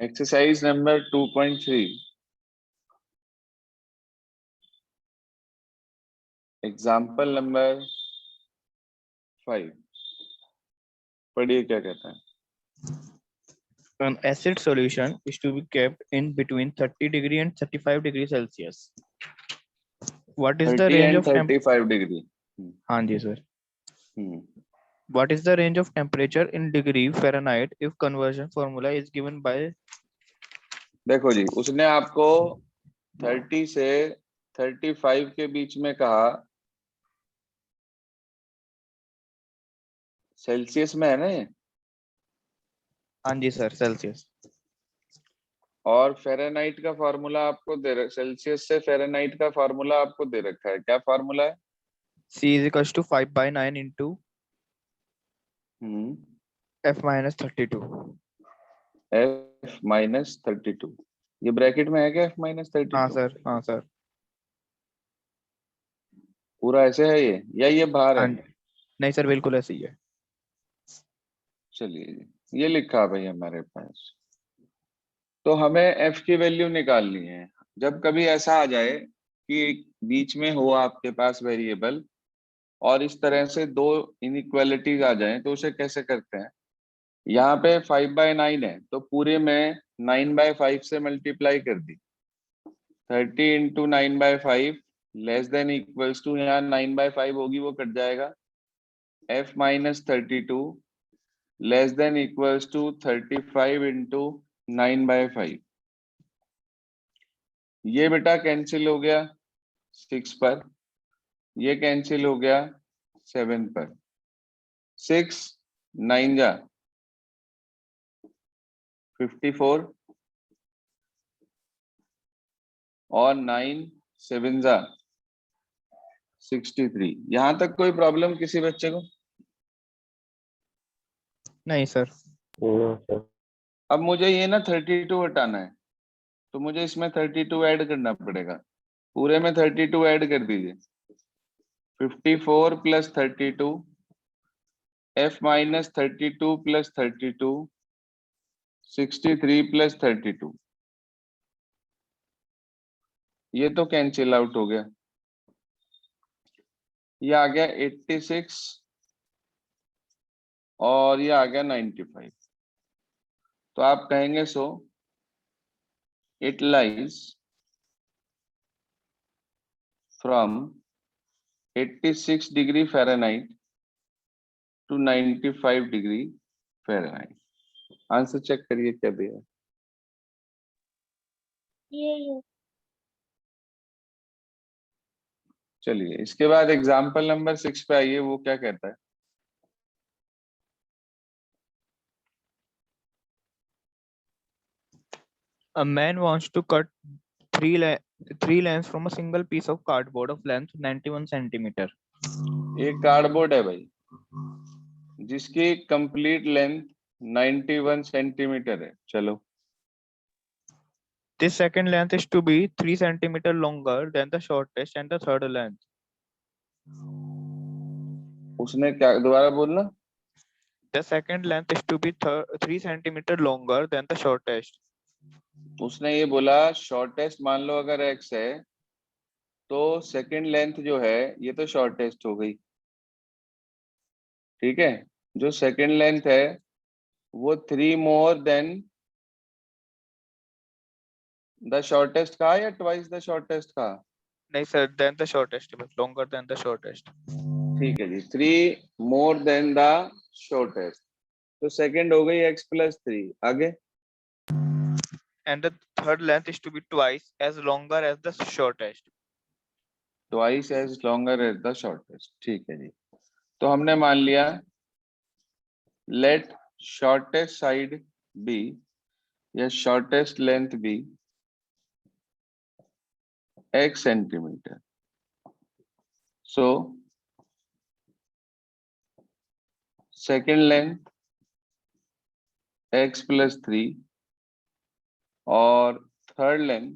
Exercise number 2.3 example number 5 पढ़िए क्या कहता है। An acid solution is to be kept in between 30 degree and 35 degree Celsius. What is the 30 range and of 35 degree. हाँ जी sir. Hmm What is the range of temperature in degree Fahrenheit if conversion formula is given by? देखो जी, उसने आपको 30 से 35 के बीच में कहा, Celsius में है ना ये, हाँ जी सर, सेल्सियस. और फेरेनहाइट का फार्मूला आपको दे रखा, सेल्सियस से फेरेनहाइट का फार्मूला आपको दे रखा है। क्या फार्मूला है? C is equals to 5/9 into hmm F minus 32. F-32। ये ब्रैकेट में है क्या F-32? हाँ सर, हाँ सर. पूरा ऐसे है ये, या ये बाहर हाँ है? जी. नहीं सर, बिल्कुल ऐसे ही है. चलिए जी, ये लिखा भाई हमारे पास। तो हमें F की वैल्यू निकालनी है। जब कभी ऐसा आ जाए कि एक बीच में हो आपके पास वेरिएबल और इस तरह से दो इनइक्वालिटीज आ जाएं, तो उसे कैसे करते हैं। यहाँ पे 5/9 है तो पूरे में 9/5 से मल्टीप्लाई कर दी। 30 into 9/5 less than equals to, यहाँ 9/5 होगी वो कट जाएगा, F-32 less than equals to 35 into 9/5। ये बेटा कैंसिल हो गया 6 पर, ये कैंसिल हो गया 7 पर। 6 9 जा 54 और 9 7 जा 63। यहां तक कोई प्रॉब्लम किसी बच्चे को? नहीं सर. अब मुझे ये ना 32 हटाना है, तो मुझे इसमें 32 ऐड करना पड़ेगा। पूरे में 32 ऐड कर दीजिए। 54 प्लस 32, F-32 प्लस 32, 63 प्लस 32। ये तो कैंसिल आउट हो गया। ये आ गया 86 और ये आ गया 95। तो आप कहेंगे so it lies from 86 degree Fahrenheit to 95 degree Fahrenheit. Answer check करिए क्या दिया है। चलिए इसके बाद एग्जाम्पल नंबर 6 पे आइए, वो क्या कहता है। A man wants to cut three lengths from a single piece of cardboard of length 91 centimeter. एक कार्डबोर्ड है भाई जिसकी कंप्लीट लेंथ 91 सेंटीमीटर है। चलो, This second length is to be 3 centimeter longer than the shortest and the third length. उसने क्या, दोबारा बोलना। The second length is to be 3 centimeter longer than the shortest. उसने ये बोला शॉर्टेस्ट मान लो अगर x है तो सेकंड लेंथ जो है ये तो शॉर्टेस्ट हो गई, ठीक है। जो सेकंड लेंथ है वो 3 मोर देन द शॉर्टेस्ट का या ट्वाइस द शॉर्टेस्ट का? नहीं sir, than the shortest, but longer than the shortest. ठीक है जी, 3 मोर देन द शॉर्टेस्ट। तो सेकंड हो गई x प्लस 3। आगे And the third length is to be twice as longer as the shortest. Twice as longer as the shortest. ठीक है जी, तो हमने मान लिया लेट शॉर्टेस्ट साइड बी या shortest length be x centimetre. So second length x plus 3 और third length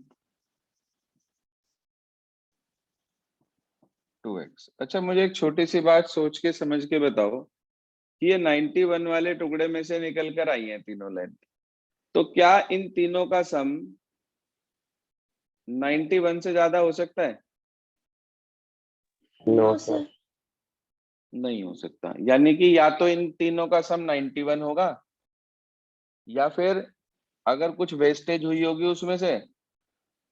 2x। अच्छा, मुझे एक छोटी सी बात सोच के समझ के बताओ कि ये 91 वाले टुकड़े में से निकल कर आई हैं तीनों लेंथ, तो क्या इन तीनों का सम 91 से ज्यादा हो सकता है? No sir. नहीं हो सकता। यानी कि या तो इन तीनों का सम 91 होगा, या फिर अगर कुछ वेस्टेज हुई होगी उसमें से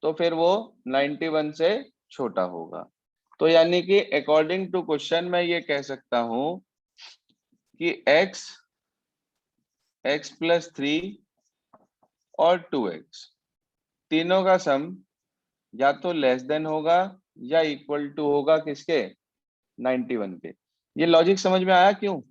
तो फिर वो 91 से छोटा होगा। तो यानी कि अकॉर्डिंग टू क्वेश्चन मैं ये कह सकता हूं कि x प्लस 3 और 2x तीनों का सम या तो लेस देन होगा या इक्वल टू होगा किसके? 91 के। ये लॉजिक समझ में आया क्यों?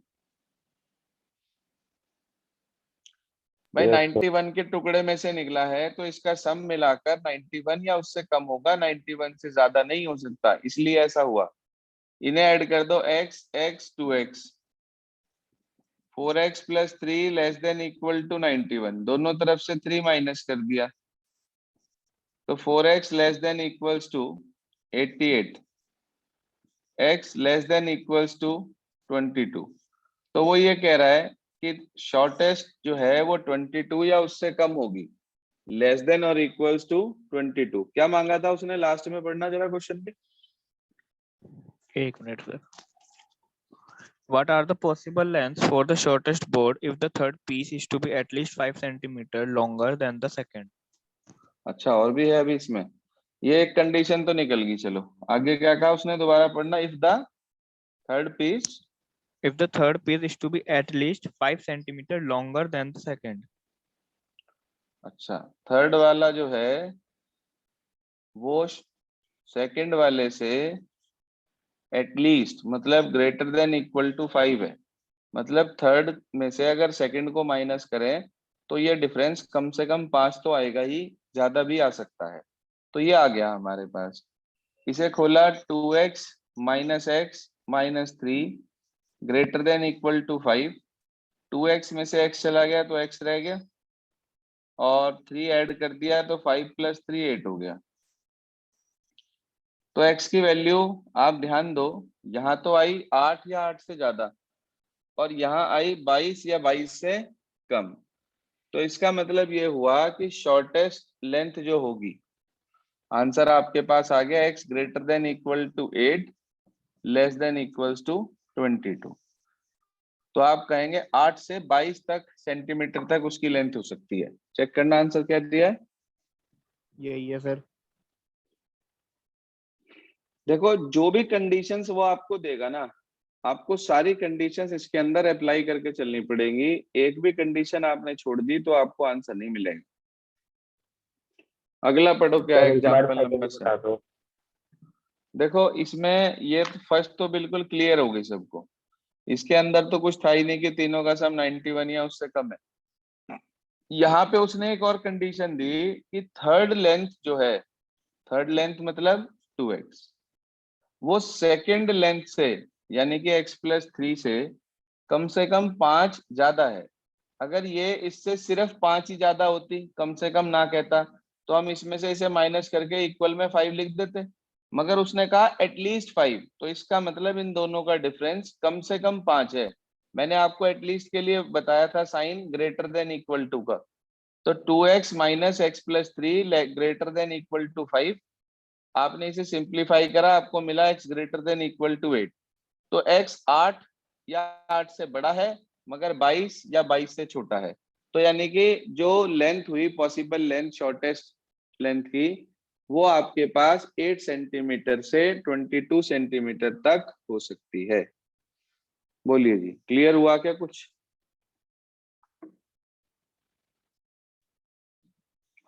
भाई Yes, 91 के टुकड़े में से निकला है तो इसका सम मिलाकर 91 या उससे कम होगा, 91 से ज्यादा नहीं हो सकता, इसलिए ऐसा हुआ। इन्हें ऐड कर दो, x 2x 4x plus 3 less than equal to 91, दोनों तरफ से 3 माइनस कर दिया तो 4x less than equals to 88, x less than equals to 22। तो वो ये कह रहा है कि शॉर्टेस्ट जो है वो 22 या उससे कम होगी, लेस देन और इक्वल्स टू 22। क्या मांगा था उसने लास्ट में? पढ़ना जरा क्वेश्चन पे। एक minute sir. What are the possible lengths for the shortest board if the third piece is to be at least 5 centimeter longer than the second? अच्छा, और भी है अभी इसमें। ये एक कंडीशन तो निकल गई, चलो आगे क्या कहा उसने, दोबारा पढ़ना। If the third piece, If the third piece is to be at least 5 centimeter longer than the second. अच्छा थर्ड वाला जो है वो सेकंड वाले से एटलीस्ट मतलब ग्रेटर देन इक्वल टू 5 है। मतलब थर्ड में से अगर सेकंड को माइनस करें तो ये डिफरेंस कम से कम 5 तो आएगा ही, ज्यादा भी आ सकता है। तो ये आ गया हमारे पास। इसे खोला, 2x minus x minus 3 greater than equal to 5। 2x में से x चला गया तो x रह गया, और 3 ऐड कर दिया तो 5 प्लस 3 8 हो गया। तो x की वैल्यू आप ध्यान दो, यहाँ तो आई 8 या 8 से ज्यादा, और यहाँ आई 22 या 22 से कम। तो इसका मतलब ये हुआ कि शॉर्टेस्ट लेंथ जो होगी, आंसर आपके पास आ गया x greater than equal to 8 less than equals to 22। तो आप कहेंगे 8 से 22 तक सेंटीमीटर तक उसकी लेंथ हो सकती है। चेक करना आंसर क्या दिया है। यही है सर। देखो जो भी कंडीशंस वो आपको देगा ना, आपको सारी कंडीशंस इसके अंदर अप्लाई करके चलनी पड़ेगी। एक भी कंडीशन आपने छोड़ दी तो आपको आंसर नहीं मिलेगा। अगला पढ़ो, क्या है सर एक बार एग्जाम्पल सेकंड नंबर बता 7। दो। देखो इसमें ये फर्स्ट तो बिल्कुल क्लियर हो गई सबको, इसके अंदर तो कुछ था ही नहीं कि तीनों का सम 91 या उससे कम है। यहाँ पे उसने एक और कंडीशन दी कि थर्ड लेंथ जो है, थर्ड लेंथ मतलब 2x, वो सेकंड लेंथ से यानी कि x प्लस 3 से कम 5 ज्यादा है। अगर ये इससे सिर्फ 5 ही ज्यादा होती, कम से कम ना कहता, तो हम इसमें से इसे माइनस करके इक्वल में 5 लिख देते। मगर उसने कहा एटलीस्ट 5, तो इसका मतलब इन दोनों का डिफरेंस कम से कम 5 है। मैंने आपको एटलीस्ट के लिए बताया था sign greater than equal to का। तो 2x minus x plus 3 greater than equal to 5, आपने इसे सिंप्लीफाई करा, आपको मिला x greater than equal to 8। तो x 8 या 8 से बड़ा है मगर 22 या 22 से छोटा है। तो यानी कि जो लेंथ हुई पॉसिबल लेंथ शॉर्टेस्ट लेंथ की, वो आपके पास 8 सेंटीमीटर से 22 सेंटीमीटर तक हो सकती है। बोलिए जी, क्लियर हुआ क्या कुछ?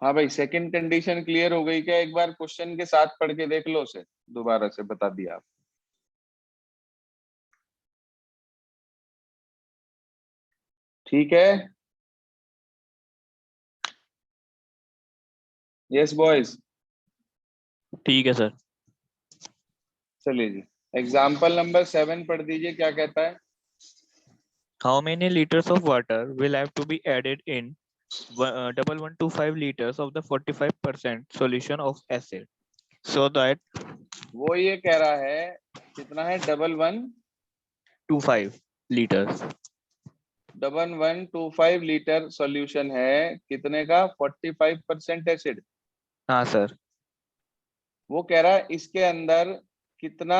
हाँ भाई, सेकंड कंडीशन क्लियर हो गई क्या? एक बार क्वेश्चन के साथ पढ़ के देख लो उसे, दोबारा से बता दिया आप। ठीक है, यस बॉयज। ठीक है सर। चलिए जी, एग्जाम्पल नंबर 7 पढ़ दीजिए, क्या कहता है। How many liters of water will have to be added in 1125 liters of the 45% solution of acid so that वो ये कह रहा है कितना है, 1125 25 liters 1125 लीटर सॉल्यूशन है, कितने का? 45% एसिड। हाँ सर। वो कह रहा है इसके अंदर कितना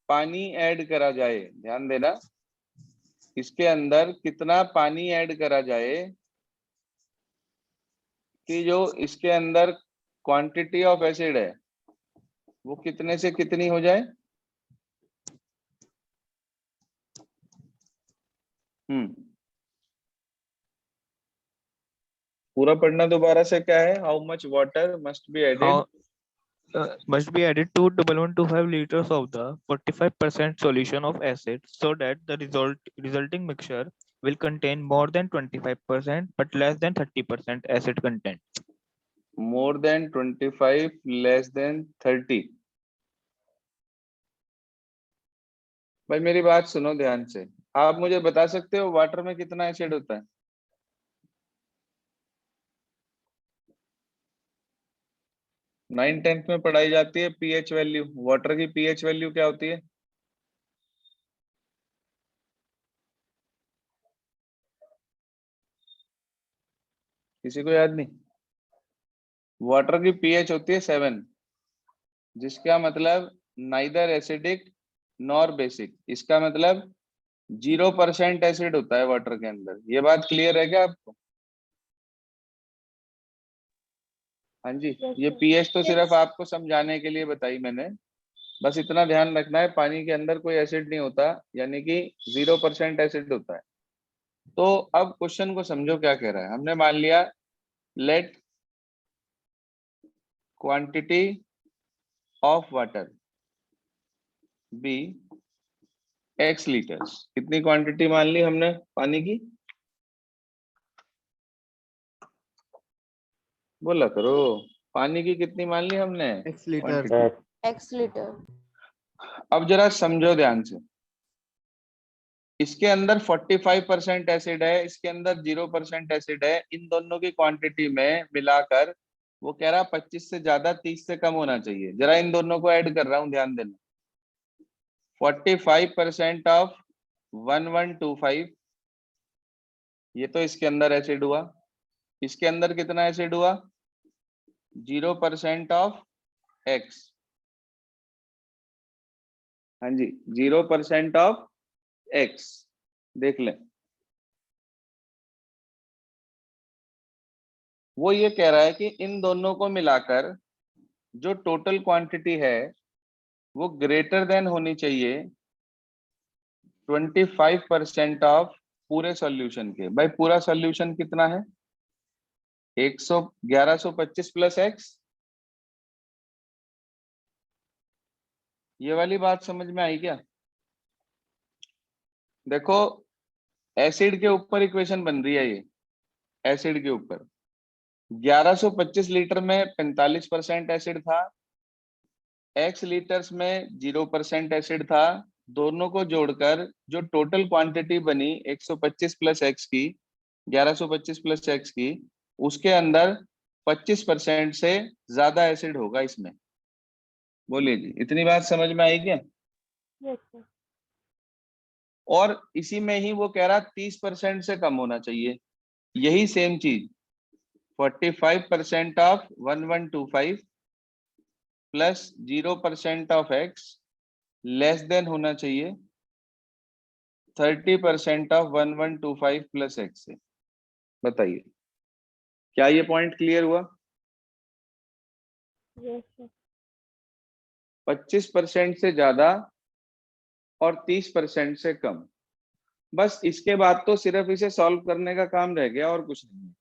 पानी ऐड करा जाए, ध्यान देना, इसके अंदर कितना पानी ऐड करा जाए कि जो इसके अंदर क्वांटिटी ऑफ एसिड है वो कितने से कितनी हो जाए। पूरा पढ़ना दोबारा से, क्या है? How much water must be added? Must be added to 1125 liters of the 45% solution of acid so that the resulting mixture will contain more than 25% but less than 30% acid content. More than 25, less than 30। भाई मेरी बात सुनो ध्यान से, आप मुझे बता सकते हो वाटर में कितना एसिड होता है? नाइन टेंथ में पढ़ाई जाती है पीएच वैल्यू, वाटर की पीएच वैल्यू क्या होती है? किसी को याद नहीं? वाटर की पीएच होती है 7, जिसका मतलब नाइदर एसिडिक नॉर बेसिक। इसका मतलब 0% एसिड होता है वाटर के अंदर। ये बात क्लियर है क्या आपको? हाँ जी। ये पीएच तो सिर्फ आपको समझाने के लिए बताई मैंने, बस इतना ध्यान रखना है पानी के अंदर कोई एसिड नहीं होता, यानी कि 0% एसिड होता है। तो अब क्वेश्चन को समझो क्या कह रहा है। हमने मान लिया let quantity of water be x litres. कितनी क्वांटिटी मान ली हमने पानी की? बोला करो, पानी की कितनी मान ली हमने x litre. Quantity? x litre. अब जरा समझो ध्यान से, इसके अंदर 45% एसिड है, इसके अंदर 0% एसिड है। इन दोनों की क्वांटिटी में मिलाकर वो कह रहा 25 से ज्यादा 30 से कम होना चाहिए। जरा इन दोनों को ऐड कर रहा हूं, ध्यान देना। 45% ऑफ 1125, ये तो इसके अंदर एसिड हुआ। इसके अंदर कितना एसिड हुआ? 0% ऑफ x। हाँ जी, 0% ऑफ x। देख लें, वो ये कह रहा है कि इन दोनों को मिलाकर जो टोटल क्वांटिटी है वो ग्रेटर देन होनी चाहिए 25% ऑफ पूरे सॉल्यूशन के। भाई पूरा सॉल्यूशन कितना है? 1125 प्लस x। ये वाली बात समझ में आई क्या? देखो, एसिड के ऊपर इक्वेशन बन रही है ये। एसिड के ऊपर 1125 लीटर में 45% एसिड था, x लीटर्स में 0% एसिड था। दोनों को जोड़कर जो टोटल क्वांटिटी बनी 125 प्लस x की, 1125 प्लस x की, उसके अंदर 25% से ज्यादा एसिड होगा इसमें। बोलिए जी, इतनी बात समझ में आई क्या? और इसी में ही वो कह रहा 30% से कम होना चाहिए। यही सेम चीज 45% of 1125 plus 0% of x less then होना चाहिए 30% ऑफ 1125 प्लस x से। बताइए, क्या ये पॉइंट क्लियर हुआ? 25% से ज्यादा और 30% से कम। बस इसके बाद तो सिर्फ इसे सॉल्व करने का काम रह गया और कुछ नहीं।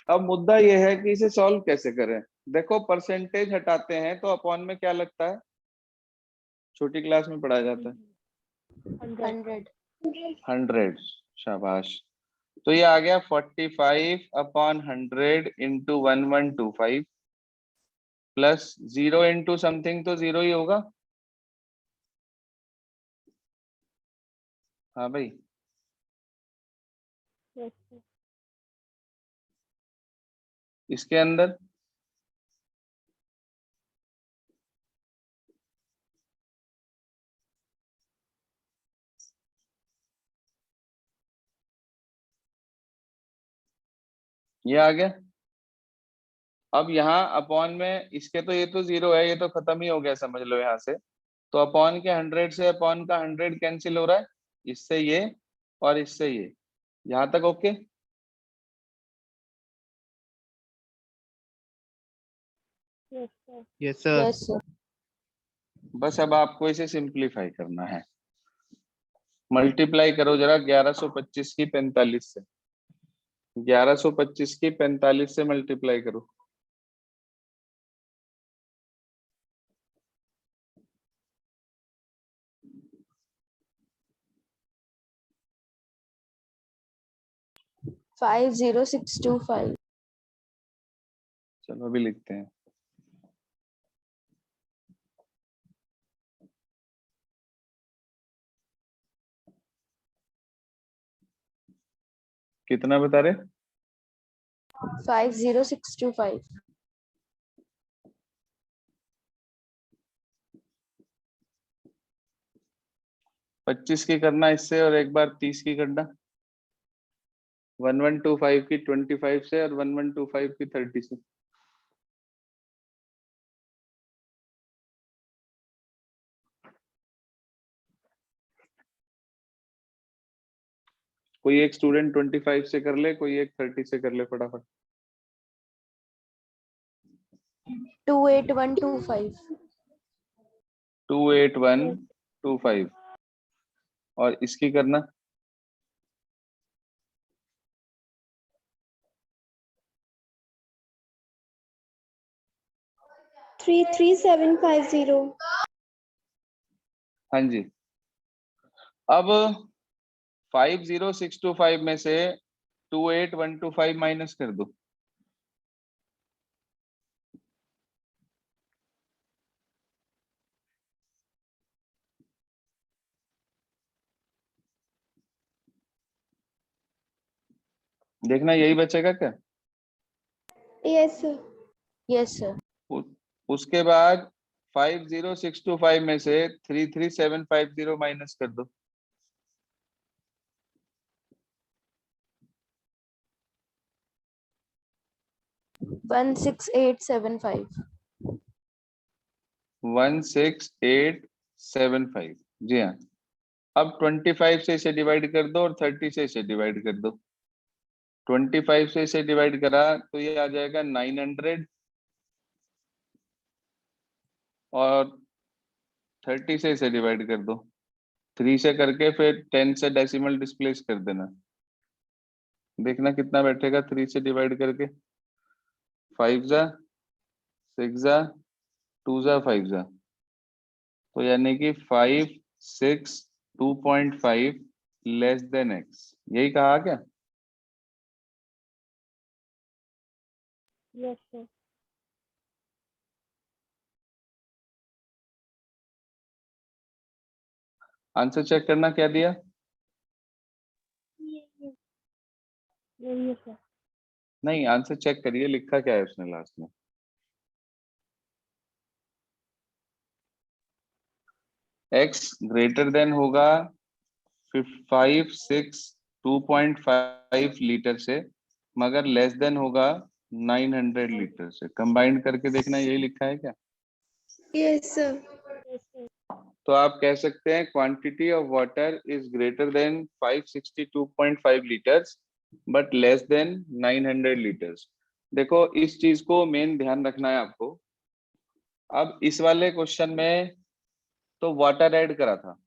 अब मुद्दा यह है कि इसे सॉल्व कैसे करें। देखो, परसेंटेज हटाते हैं तो अपॉन में क्या लगता है? छोटी क्लास में पढ़ाया जाता है 100। शाबाश। तो ये आ गया 45 upon 100 into 1125 plus 0 into something, तो 0 ही होगा। हाँ भाई, इसके अंदर ये आ गया। अब यहाँ अपॉन में इसके तो ये तो 0 है, ये तो खत्म ही हो गया समझ लो यहाँ से। तो अपॉन के 100 से अपॉन का 100 कैंसिल हो रहा है, इससे ये और इससे ये, यहाँ तक okay. Yes, sir. Yes sir. बस अब आपको इसे सिंप्लीफाई करना है। मल्टीप्लाई करो जरा 1125 की 45 से, 1125 की 45 से मल्टीप्लाई करो। फाइव 0625। चलो अभी लिखते हैं। कितना बता रहे? 50625। 25 की करना इससे और एक बार 30 की करना। 1125 की 25 से और 1125 की 30 से। कोई एक स्टूडेंट 25 से कर ले, कोई एक 30 से कर ले फटाफट। 28125। 28125 और इसकी करना। 33750। हाँ जी। अब 50625 में से 28125 माइनस कर दो। देखना यही बचेगा क्या? Yes sir. Yes sir. उसके बाद 50625 में से 33750 माइनस कर दो। 16875। 16875, जी हाँ। अब 25 से इसे डिवाइड कर दो और 30 से इसे डिवाइड कर दो। 25 से इसे डिवाइड करा तो ये आ जाएगा 900 और 30 से इसे डिवाइड कर दो। 3 से करके फिर 10 से डेसिमल डिस्प्लेस कर देना। देखना कितना बैठेगा 3 से डिवाइड करके। 5 जा 6 जा 2 जा 5 जा, तो यानी कि 5 6 2.5 लेस देन x, यही कहा क्या? Yes sir. आंसर चेक करना क्या दिया। यही है सर। नहीं, आंसर चेक करिए लिखा क्या है उसने लास्ट में। x ग्रेटर देन होगा 5 6 2.5 लीटर से, मगर लेस देन होगा 900 लीटर से। कंबाइंड करके देखना यही लिखा है क्या? Yes sir. तो आप कह सकते हैं quantity of water is greater than 562.5 litres but less than 900 litres. देखो इस चीज को मेन ध्यान रखना है आपको। अब इस वाले क्वेश्चन में तो वाटर ऐड करा था,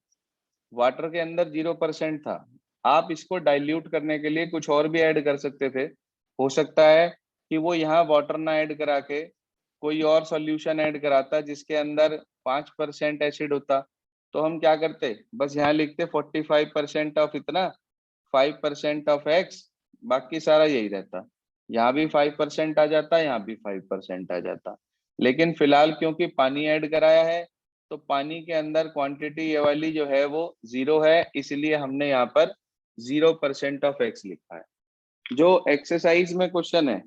वाटर के अंदर 0% था। आप इसको डाइल्यूट करने के लिए कुछ और भी ऐड कर सकते थे। हो सकता है कि वो यहाँ वाटर ना ऐड करा के कोई और सॉल्यूशन ऐड कराता जिसके अंदर 5% एसिड होता। तो हम क्या करते, बस यहाँ लिखते 45% ऑफ इतना, 5% ऑफ एक्स, बाकी सारा यही रहता। यहाँ भी 5% आ जाता, यहाँ भी 5% आ जाता। लेकिन फिलहाल क्योंकि पानी ऐड कराया है तो पानी के अंदर क्वांटिटी ये वाली जो है वो 0 है, इसलिए हमने यहाँ पर 0% ऑफ एक्स लिखा है। जो एक्सरसाइज में क्वेश्चन है,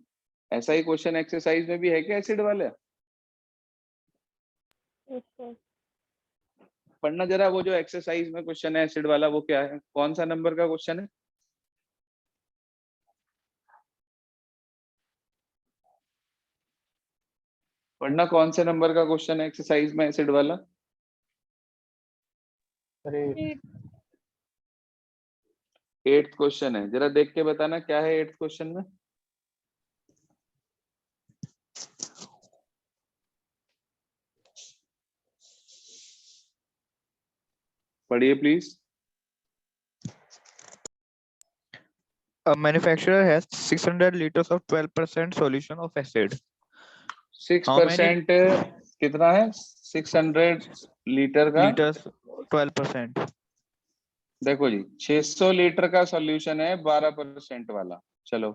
ऐसा ही क्वेश्चन एक्सरसाइज में भी है क्या एसिड वाले? पढ़ना जरा वो जो एक्सरसाइज में क्वेश्चन है एसिड वाला, वो क्या है, कौन सा नंबर का क्वेश्चन है? वरना कौन से नंबर का क्वेश्चन है एक्सरसाइज में एसिड वाला? अरे 8th क्वेश्चन है, जरा देख के बताना क्या है 8th क्वेश्चन में। पढ़िए please. a manufacturer has 600 liters of 12% solution of acid. How many 6% कितना है? 600 लीटर का। liters? 12%. देखो जी, 600 लीटर का सॉल्यूशन है 12% वाला। चलो,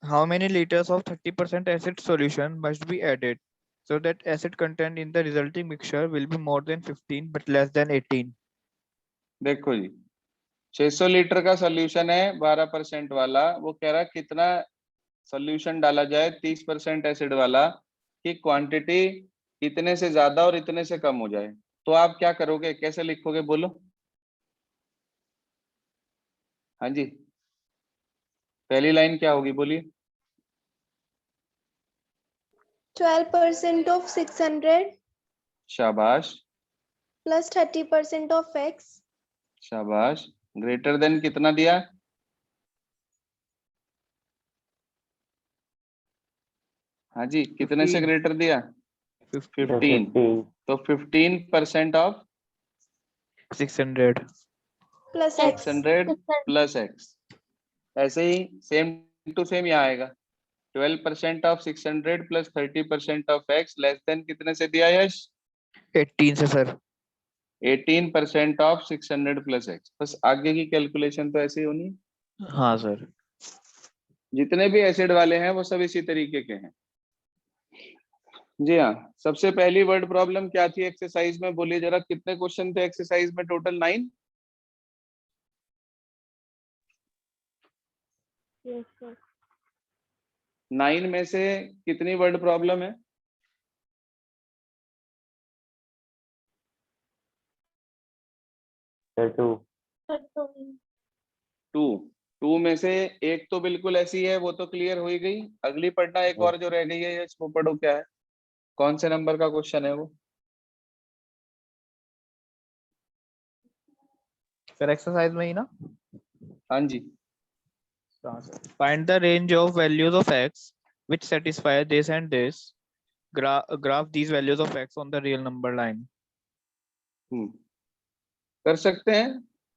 How many liters of 30% acid solution must be added so that acid content in the resulting mixture will be more than 15 but less than 18? देखो जी, 600 litre का सॉल्यूशन है 12% वाला। वो कह रहा है कितना सॉल्यूशन डाला जाए 30% एसिड वाला कि क्वांटिटी इतने से ज्यादा और इतने से कम हो जाए। तो आप क्या करोगे, कैसे लिखोगे, बोलो। हाँ जी, पहली लाइन क्या होगी, बोलिए। 12% of 600 शाबाश, plus 30% of X शाबाश। ग्रेटर देन कितना दिया? हाँ जी, कितने से 15. ग्रेटर दिया? 15. 15। तो 15% of 600. plus X 600 plus x. ऐसे ही सेम टू सेम यहाँ आएगा। 12% of 600 plus 30% of x less than कितने से दिया यश? 18 से सर। 18% of 600 plus x. बस आगे की कैलकुलेशन तो ऐसे ही होनी है। हाँ सर। जितने भी एसिड वाले हैं वो सब इसी तरीके के हैं। जी हाँ, सबसे पहली वर्ड प्रॉब्लम क्या थी एक्सरसाइज में, बोलिए जरा। कितने क्वेश्चन थे एक्सरसाइज में टोटल? 9। yes sir 9 में से कितनी वर्ड प्रॉब्लम है? 2। 2 में से एक तो बिल्कुल ऐसी है, वो तो क्लियर हो ही गई। अगली पढ़ना, एक और जो रह गई है यश, वो पढ़ो क्या है, कौन से नंबर का क्वेश्चन है वो? सर एक्सरसाइज में ही ना। हाँ जी, Find the range of values of x which satisfy this and this. Graph these values of x on the real number line. कर सकते हैं।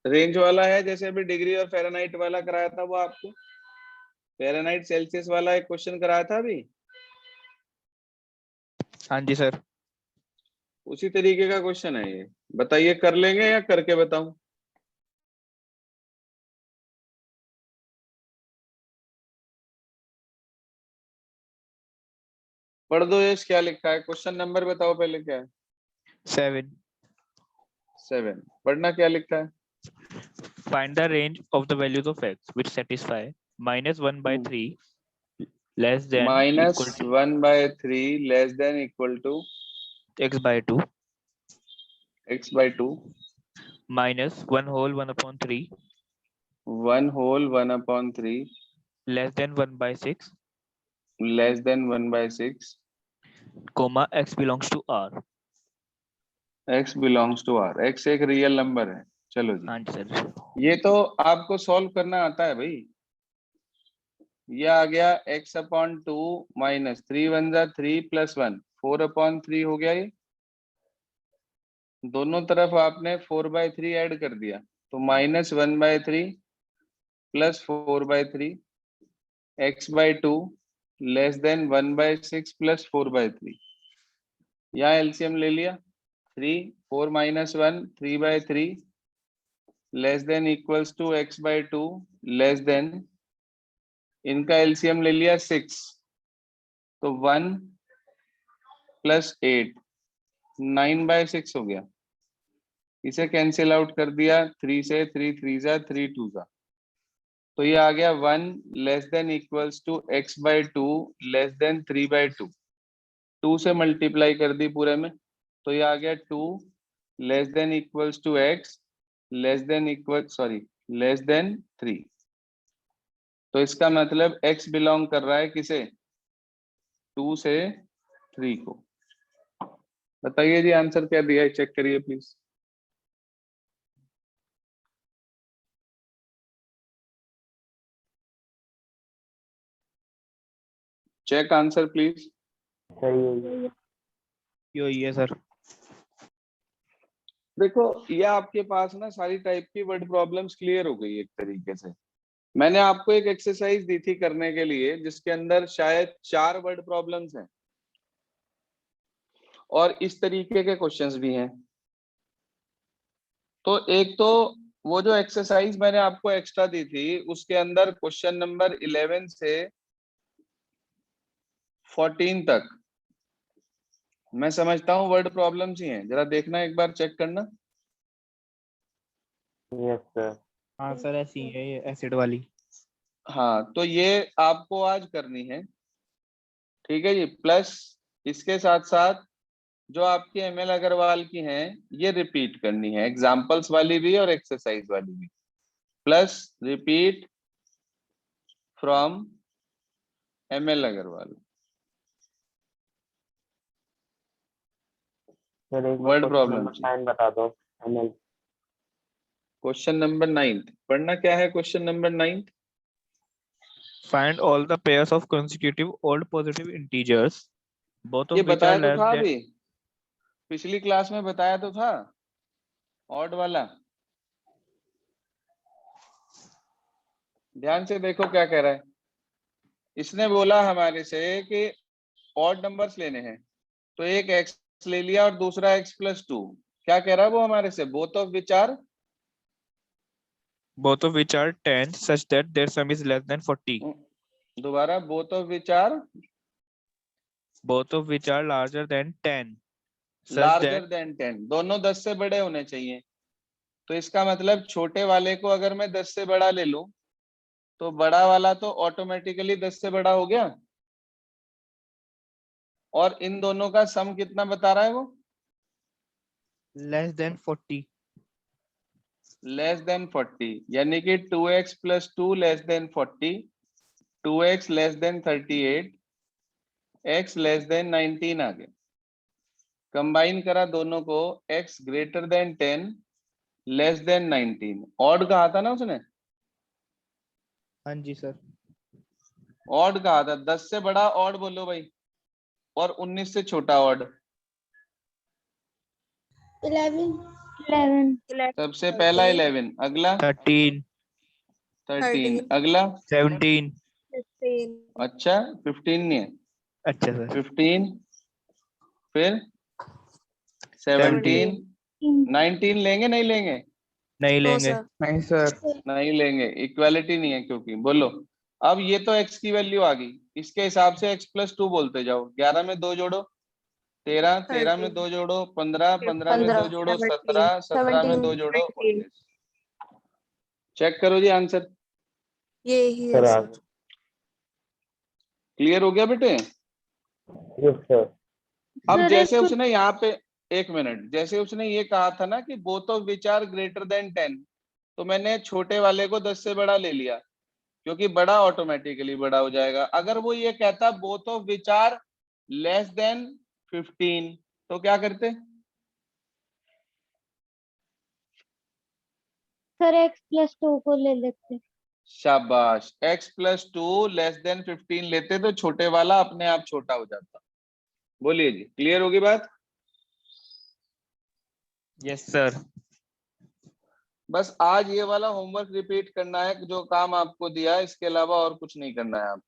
रेंज वाला है, जैसे अभी डिग्री और फ़ारेनहाइट वाला कराया था, वो आपको फ़ारेनहाइट सेल्सियस वाला एक क्वेश्चन कराया था अभी, हाँ जी सर। उसी तरीके का क्वेश्चन है ये। बताइए, कर लेंगे या करके बताऊं? पढ़ दो यश, क्या लिखा है क्वेश्चन नंबर बताओ पहले क्या है। 7. 7। पढ़ना क्या लिखा है। Find the range of the values of x which satisfy -1/3 less than equal to -1/3 less than equal to x/2 x/2 minus 1 whole 1/3 1 whole 1/3 less than 1/6 less than 1/6 comma x belongs to R. x belongs to r। x एक real number है। चलो जी, हाँ जी sir. ये तो आपको solve करना आता है भाई। ये आ गया x/2 माइनस 3 1 जा 3 प्लस 1 4/3 हो गया। ये दोनों तरफ आपने 4/3 ऐड कर दिया, तो -1/3 plus 4/3 x/2 less than 1/6 plus 4/3। यहाँ एलसीएम ले लिया। 3 4 -1 3/3 less than equals to x/2 less than, इनका एलसीएम ले लिया 6, तो 1 प्लस 8 9/6 हो गया। इसे कैंसिल आउट कर दिया 3 से, 3 3 जा 3 2 जा, तो ये आ गया 1 less than equals to x/2 less than 3/2। 2 से मल्टीप्लाई कर दी पूरे में, तो ये आ गया 2 less than equals to x less than equal less than 3। तो इसका मतलब x बिलोंग कर रहा है किसे? 2 से 3 को। बताइए जी आंसर क्या दिया है, चेक करिए प्लीज। Check answer please. यही है सर। देखो ये आपके पास ना सारी टाइप की वर्ड प्रॉब्लम्स क्लियर हो गई एक तरीके से। मैंने आपको एक एक्सरसाइज दी थी करने के लिए जिसके अंदर शायद 4 वर्ड प्रॉब्लम्स हैं और इस तरीके के क्वेश्चंस भी हैं। तो एक तो वो जो एक्सरसाइज मैंने आपको एक्स्ट्रा दी थी उसके अंदर क्वेश्चन नंबर 11 से 14 तक मैं समझता हूँ वर्ड प्रॉब्लम्स ही हैं। जरा देखना एक बार, चेक करना। Yes sir. हाँ सर ऐसी है ये एसिड वाली। हाँ तो ये आपको आज करनी है, ठीक है जी। प्लस इसके साथ साथ जो आपकी एमएल अग्रवाल की हैं ये रिपीट करनी है, एग्जाम्पल्स वाली भी और एक्सरसाइज वाली भी। Plus repeat from ML Agarwal. Sir एक Word problem नंबर जी। 9 बता दो एमएल। क्वेश्चन नंबर 9 पढ़ना क्या है। Question number 9 Find all the pairs of consecutive odd positive integers, both ये of which are बताया तो less था than अभी, पिछली क्लास में बताया तो था ऑड वाला। ध्यान से देखो क्या कह रहा है। इसने बोला हमारे से कि ऑड नंबर्स लेने हैं, तो एक एक्स ले लिया और दूसरा x+2। क्या कह रहा है वो हमारे से, both of which are, both of which are 10 such that their sum is less than 40, दोबारा, both of which are both of which are larger than 10 such larger that than 10, दोनों 10 से बड़े होने चाहिए। तो इसका मतलब छोटे वाले को अगर मैं 10 से बड़ा ले लूं तो बड़ा वाला तो ऑटोमेटिकली 10 से बड़ा हो गया, और इन दोनों का सम कितना बता रहा है वो, less than 40। लेस देन 40, यानी कि 2x+2 less than 40, 2x less than 38, x less then 19 आ गया। कंबाइन करा दोनों को, x greater than 10 less than 19। Odd कहा था ना उसने, हाँ जी सर। ऑड कहा था। 10 से बड़ा ऑड बोलो भाई, और 19 से छोटा ऑड। 11 सबसे पहला 11, अगला 13 13, अगला 17। अच्छा 15 नहीं है, अच्छा सर 15, फिर 17, 19 लेंगे नहीं लेंगे, नहीं लेंगे। नहीं सर। नहीं लेंगे, इक्वालिटी नहीं है क्योंकि। बोलो अब ये तो x की वैल्यू आ गई, इसके हिसाब से x+2 बोलते जाओ। 11 में 2 जोड़ो 13, 13 में 2 जोड़ो 15, 15 में 2 जोड़ो 17, 17 में 2 जोड़ो 19। चेक करो जी आंसर। यही है सर सर। क्लियर हो गया बेटे। Yes sir. अब सर, जैसे एक उसने यहाँ पे, एक मिनट, जैसे उसने ये कहा था ना कि both of which are greater than 10, तो मैंने छोटे वाले को 10 से बड़ा ले लिया क्योंकि बड़ा ऑटोमेटिकली बड़ा हो जाएगा। अगर वो ये कहता both of which are less than 15 तो क्या करते, सर x+2 को ले लेते। शाबाश, x+2 लेस देन 15 लेते तो छोटे वाला अपने आप छोटा हो जाता। बोलिए जी, क्लियर होगी बात। Yes sir. बस आज ये वाला होमवर्क रिपीट करना है जो काम आपको दिया है, इसके अलावा और कुछ नहीं करना है आप।